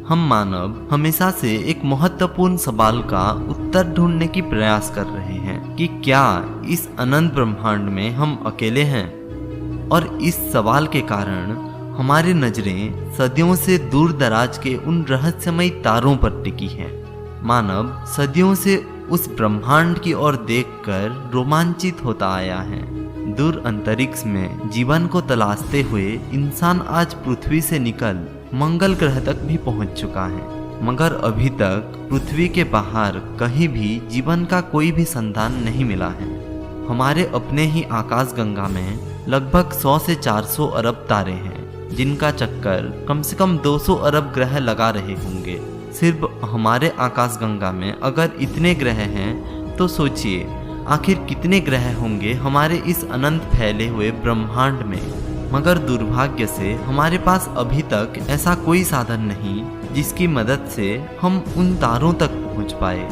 हम मानव हमेशा से एक महत्वपूर्ण सवाल का उत्तर ढूंढने की प्रयास कर रहे हैं कि क्या इस अनंत ब्रह्मांड में हम अकेले हैं। और इस सवाल के कारण हमारी नजरें सदियों से दूर दराज के उन रहस्यमयी तारों पर टिकी हैं। मानव सदियों से उस ब्रह्मांड की ओर देखकर रोमांचित होता आया है। दूर अंतरिक्ष में जीवन को तलाशते हुए इंसान आज पृथ्वी से निकल मंगल ग्रह तक भी पहुंच चुका है, मगर अभी तक पृथ्वी के बाहर कहीं भी जीवन का कोई भी संधान नहीं मिला है। हमारे अपने ही आकाशगंगा में लगभग 100 से 400 अरब तारे हैं, जिनका चक्कर कम से कम 200 अरब ग्रह लगा रहे होंगे। सिर्फ हमारे आकाशगंगा में अगर इतने ग्रह हैं तो सोचिए आखिर कितने ग्रह होंगे हमारे इस अनंत फैले हुए ब्रह्मांड में। मगर दुर्भाग्य से हमारे पास अभी तक ऐसा कोई साधन नहीं जिसकी मदद से हम उन तारों तक पहुंच पाए।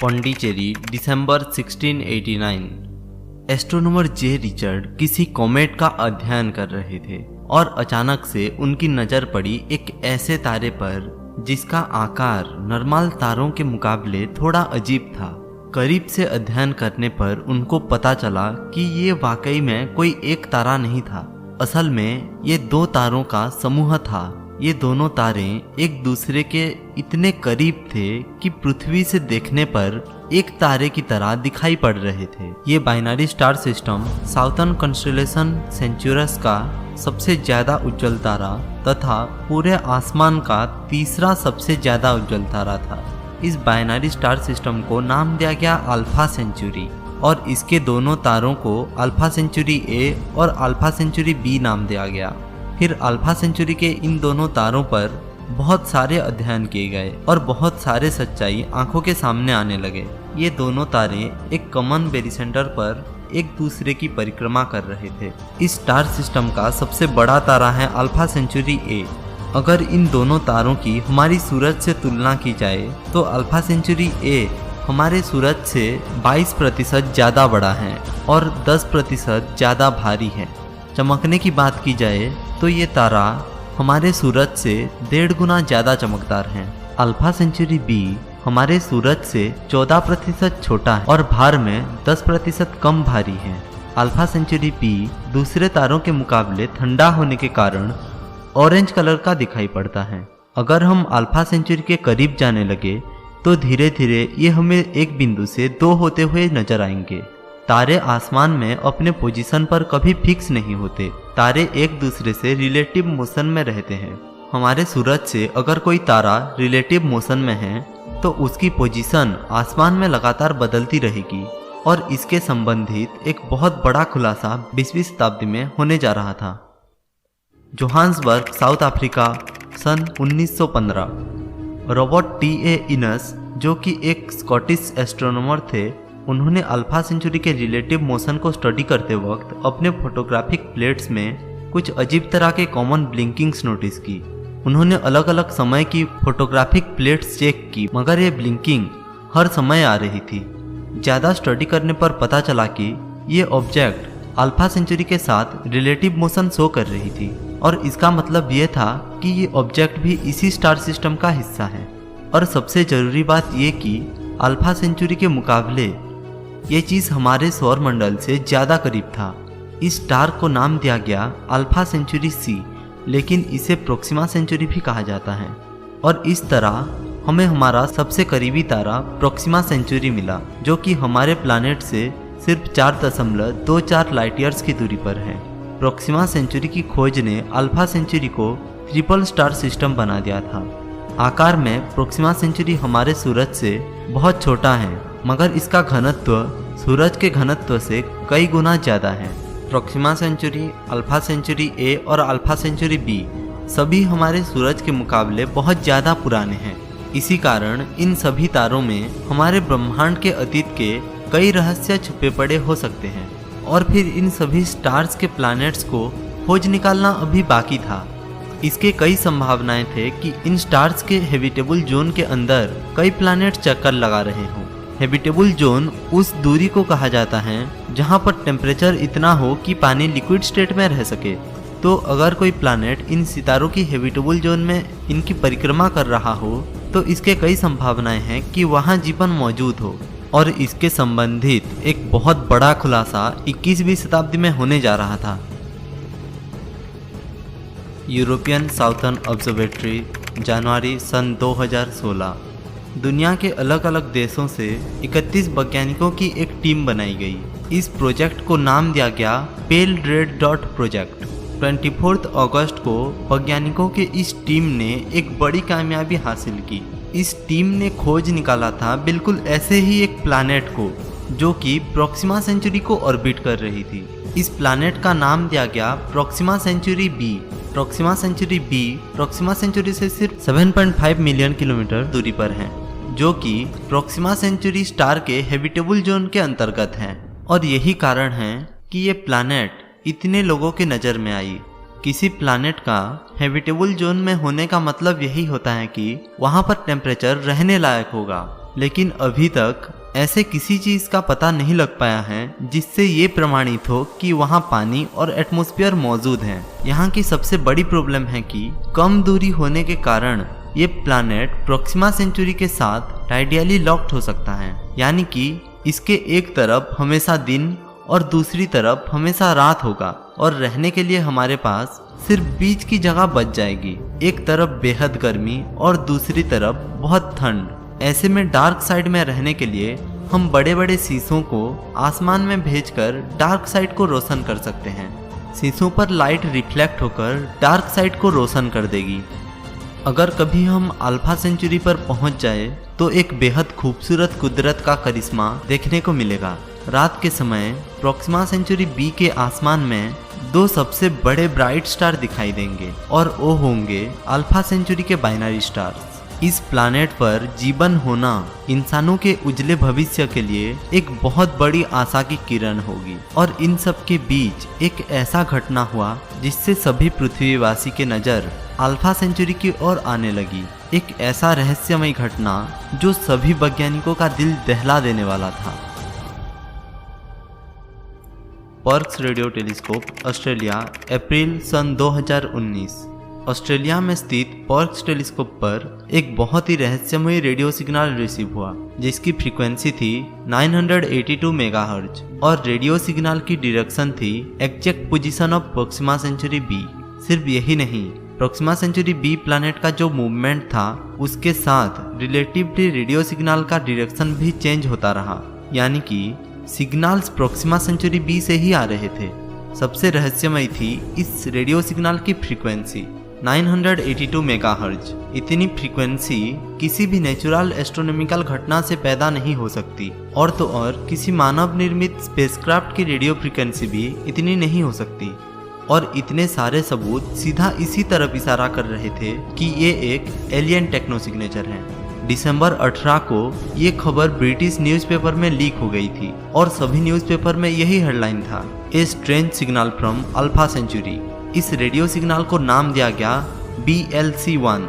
पौंडीचेरी दिसंबर 1689। एस्ट्रोनॉमर जे रिचर्ड किसी कॉमेट का अध्ययन कर रहे थे और अचानक से उनकी नज़र पड़ी एक ऐसे तारे पर जिसका आकार नॉर्मल तारों के मुकाबले थोड़ा अजीब था। करीब से अध्ययन करने पर उनको पता चला कि ये वाकई में कोई एक तारा नहीं था, असल में ये दो तारों का समूह था। ये दोनों तारे एक दूसरे के इतने करीब थे कि पृथ्वी से देखने पर एक तारे की तरह दिखाई पड़ रहे थे। ये binary star system southern constellation Centaurus का सबसे ज्यादा उज्जवल तारा तथा पूरे आसमान का तीसरा सबसे ज्यादा उज्जवल तारा था। इस बाइनरी स्टार सिस्टम को नाम दिया गया अल्फा सेंचुरी और इसके दोनों तारों को अल्फा सेंचुरी ए और अल्फा सेंचुरी बी नाम दिया गया। फिर अल्फा सेंचुरी के इन दोनों तारों पर बहुत सारे अध्ययन किए गए और बहुत सारे सच्चाई आंखों के सामने आने लगे। ये दोनों तारे एक कॉमन बेरिसेंटर पर एक दूसरे की परिक्रमा कर रहे थे। इस स्टार सिस्टम का सबसे बड़ा तारा है अल्फा सेंचुरी ए। अगर इन दोनों तारों की हमारी सूरज से तुलना की जाए तो अल्फा सेंचुरी ए हमारे सूरज से 22% ज़्यादा बड़ा है और 10% ज़्यादा भारी है। चमकने की बात की जाए तो ये तारा हमारे सूरज से 1.5 गुना ज़्यादा चमकदार है। अल्फा सेंचुरी बी हमारे सूरज से 14% छोटा है और भार में 10% कम भारी है। अल्फा सेंचुरी बी दूसरे तारों के मुकाबले ठंडा होने के कारण ऑरेंज कलर का दिखाई पड़ता है। अगर हम अल्फा सेंचुरी के करीब जाने लगे तो धीरे धीरे ये हमें एक बिंदु से 2 होते हुए नजर आएंगे। तारे आसमान में अपने पोजीशन पर कभी फिक्स नहीं होते। तारे एक दूसरे से रिलेटिव मोशन में रहते हैं। हमारे सूरज से अगर कोई तारा रिलेटिव मोशन में है तो उसकी पोजीशन आसमान में लगातार बदलती रहेगी और इसके संबंधित एक बहुत बड़ा खुलासा 20वीं शताब्दी में होने जा रहा था। जोहान्सबर्ग, साउथ अफ्रीका, सन 1915। Robert T A. इनस, जो कि एक स्कॉटिश एस्ट्रोनॉमर थे, उन्होंने अल्फा सेंचुरी के रिलेटिव मोशन को स्टडी करते वक्त अपने फोटोग्राफिक प्लेट्स में कुछ अजीब तरह के कॉमन ब्लिंकिंग्स नोटिस की। उन्होंने अलग अलग समय की फोटोग्राफिक प्लेट्स चेक की, मगर ये ब्लिंकिंग हर समय आ रही थी। ज़्यादा स्टडी करने पर पता चला कि ये ऑब्जेक्ट अल्फा सेंचुरी के साथ रिलेटिव मोशन शो कर रही थी। और इसका मतलब ये था कि ये ऑब्जेक्ट भी इसी स्टार सिस्टम का हिस्सा है। और सबसे ज़रूरी बात ये कि अल्फा सेंचुरी के मुकाबले ये चीज़ हमारे सौर मंडल से ज़्यादा करीब था। इस स्टार को नाम दिया गया अल्फा सेंचुरी सी, लेकिन इसे प्रोक्सिमा सेंचुरी भी कहा जाता है। और इस तरह हमें हमारा सबसे करीबी तारा प्रोक्सिमा सेंचुरी मिला, जो कि हमारे प्लानेट से सिर्फ 4.24 लाइट ईयर्स की दूरी पर है। प्रोक्सिमा सेंचुरी की खोज ने अल्फा सेंचुरी को ट्रिपल स्टार सिस्टम बना दिया था। आकार में प्रोक्सिमा सेंचुरी हमारे सूरज से बहुत छोटा है, मगर इसका घनत्व सूरज के घनत्व से कई गुना ज़्यादा है। Proxima Centauri, Alpha Centauri A और अल्फा सेंचुरी बी सभी हमारे सूरज के मुकाबले बहुत ज़्यादा पुराने हैं। इसी कारण इन सभी तारों में हमारे ब्रह्मांड के अतीत के कई रहस्य छुपे पड़े हो सकते हैं। और फिर इन सभी स्टार्स के प्लैनेट्स को खोज निकालना अभी बाकी था। इसके कई संभावनाएं थे कि इन स्टार्स के हैबिटेबल जोन के अंदर कई प्लैनेट चक्कर लगा रहे हों। हैबिटेबल जोन उस दूरी को कहा जाता है जहां पर टेम्परेचर इतना हो कि पानी लिक्विड स्टेट में रह सके। तो अगर कोई प्लैनेट इन सितारों की हैबिटेबल जोन में इनकी परिक्रमा कर रहा हो तो इसके कई संभावनाएं हैं कि वहां जीवन मौजूद हो। और इसके संबंधित एक बहुत बड़ा खुलासा 21वीं शताब्दी में होने जा रहा था। यूरोपियन साउथर्न ऑब्जर्वेटरी, जनवरी सन 2016। दुनिया के अलग अलग देशों से 31 वैज्ञानिकों की एक टीम बनाई गई। इस प्रोजेक्ट को नाम दिया गया पेल रेड डॉट प्रोजेक्ट। 24 अगस्त को वैज्ञानिकों के इस टीम ने एक बड़ी कामयाबी हासिल की। इस टीम ने खोज निकाला था बिल्कुल ऐसे ही एक प्लैनेट को जो कि प्रोक्सिमा सेंचुरी को ऑर्बिट कर रही थी। इस प्लैनेट का नाम दिया गया Proxima Centauri B. Proxima Centauri B Proxima Centauri से सिर्फ 7.5 मिलियन किलोमीटर दूरी पर है, जो कि प्रोक्सिमा सेंचुरी स्टार के हैबिटेबल जोन के अंतर्गत है। और यही कारण है कि ये प्लैनेट इतने लोगों के नज़र में आई। किसी प्लैनेट का हैबिटेबल जोन में होने का मतलब यही होता है कि वहाँ पर टेम्परेचर रहने लायक होगा। लेकिन अभी तक ऐसे किसी चीज़ का पता नहीं लग पाया है जिससे ये प्रमाणित हो कि वहाँ पानी और एटमॉस्फेयर मौजूद है। यहाँ की सबसे बड़ी प्रॉब्लम है कि कम दूरी होने के कारण ये प्लैनेट प्रोक्सिमा सेंचुरी के साथ टाइडियली लॉक्ड हो सकता है, यानी कि इसके एक तरफ हमेशा दिन और दूसरी तरफ हमेशा रात होगा और रहने के लिए हमारे पास सिर्फ बीच की जगह बच जाएगी। एक तरफ बेहद गर्मी और दूसरी तरफ बहुत ठंड। ऐसे में डार्क साइड में रहने के लिए हम बड़े बड़े शीशों को आसमान में भेजकर डार्क साइड को रोशन कर सकते हैं। शीशों पर लाइट रिफ्लेक्ट होकर डार्क साइड को रोशन कर देगी। अगर कभी हम अल्फा सेंचुरी पर पहुंच जाए तो एक बेहद खूबसूरत कुदरत का करिश्मा देखने को मिलेगा। रात के समय प्रोक्सिमा सेंचुरी बी के आसमान में दो सबसे बड़े ब्राइट स्टार दिखाई देंगे और वो होंगे अल्फा सेंचुरी के बाइनरी स्टार्स। इस प्लैनेट पर जीवन होना इंसानों के उजले भविष्य के लिए एक बहुत बड़ी आशा की किरण होगी। और इन सब के बीच एक ऐसा घटना हुआ जिससे सभी पृथ्वीवासी के नज़र अल्फा सेंचुरी की ओर आने लगी। एक ऐसा रहस्यमय घटना जो सभी वैज्ञानिकों का दिल दहला देने वाला था। पर्क्स रेडियो टेलीस्कोप, ऑस्ट्रेलिया, अप्रैल सन 2019। ऑस्ट्रेलिया में स्थित पर्क्स टेलीस्कोप पर एक बहुत ही रहस्यमय रेडियो सिग्नल रिसीव हुआ जिसकी फ्रीक्वेंसी थी 982 मेगाहर्ट्ज और रेडियो सिग्नल की डायरेक्शन थी exact position of Proxima Centauri B. सिर्फ यही नहीं, प्रोक्सिमा सेंचुरी बी प्लैनेट का जो मूवमेंट था उसके साथ रिलेटिवली रेडियो सिग्नल का डायरेक्शन भी चेंज होता रहा, यानी कि सिग्नल्स प्रोक्सिमा सेंचुरी बी से ही आ रहे थे। सबसे रहस्यमय थी इस रेडियो सिग्नल की फ्रीक्वेंसी 982 मेगाहर्ट्ज। इतनी फ्रीक्वेंसी किसी भी नेचुरल एस्ट्रोनॉमिकल घटना से पैदा नहीं हो सकती, और तो और किसी मानव निर्मित स्पेसक्राफ्ट की रेडियो फ्रीक्वेंसी भी इतनी नहीं हो सकती। और इतने सारे सबूत सीधा इसी तरफ इशारा कर रहे थे कि ये एक एलियन टेक्नो सिग्नेचर है। दिसंबर 18 को ये खबर ब्रिटिश न्यूज़पेपर में लीक हो गई थी और सभी न्यूज़पेपर में यही हेडलाइन था, a strange signal from Alpha Centauri. इस रेडियो सिग्नल को नाम दिया गया BLC1,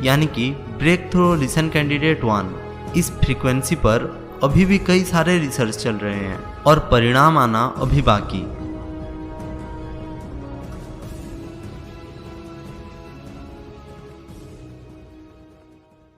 यानी कि ब्रेक थ्रू लिसन कैंडिडेट 1। इस फ्रीक्वेंसी पर अभी भी कई सारे रिसर्च चल रहे हैं और परिणाम आना अभी बाकी।